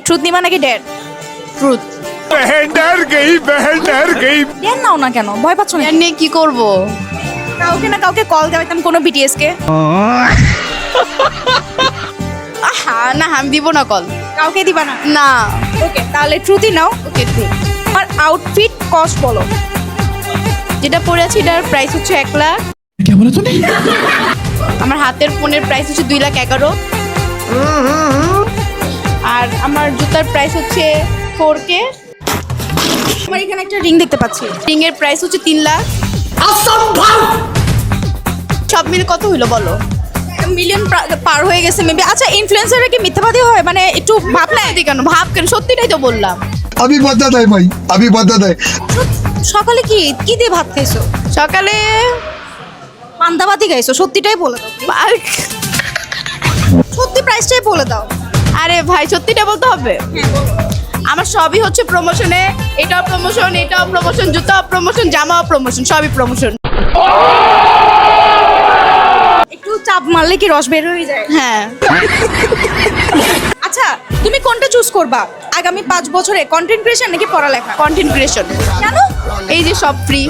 Truth নিবা নাকি dare? Truth. Dare নাও না কেন, ভয় পাচ্ছ না? এর নিয়ে কি করব? কাউকে না কাউকে কল দেওয়াইতাম, কোনো বিটিএস কে। না আমি দিব না কল। কাউকে দিবা না? না। ওকে, তাহলে ট্রুথই নাও। ওকে ট্রুথ। আমার আউটফিট কস্ট বলো। যেটা পরে আছি এটার প্রাইস হচ্ছে 1 লাখ। আমার হাতের ফোনের প্রাইস হচ্ছে 2,11,000। আর আমার জুতার প্রাইস হচ্ছে 4K। আমার এখানে একটা রিং দেখতে পাচ্ছি। রিং এর প্রাইস হচ্ছে 3 লাখ। সব মিলে কত হইলো বলো? মিলিয়ন পার হয়ে গেছে মেবি। আচ্ছা, ইনফ্লুয়েন্সাররা কি মিথ্যাবাদী হয়? মানে একটু ভাবলে কেন ভাব কেন, সত্যিটাই তো বললাম। अभी बता दे भाई, अभी बता दे। সকালে কি কি দিয়ে ভাত খাইছো? সকালে পান্তাবাতি খাইছো? সত্যিটাই বলে দাও। সত্যি প্রাইসটাই বলে দাও। আরে ভাই সত্যিটা বলতে হবে। আমার সবই হচ্ছে প্রমোশনে, এটাও প্রমোশন, এটাও প্রমোশন, জুতাও প্রমোশন, জামাও প্রমোশন, সবই প্রমোশন। একটু চাপ মারলে কি রস বের হয়ে যায়? হ্যাঁ। আচ্ছা, তুমি কোনটা চুজ করবা আগামী 5 বছরে, কন্টেন্ট ক্রিয়েশন নাকি পড়ালেখা? Content creation. কেন? এই যে সব ফ্রি।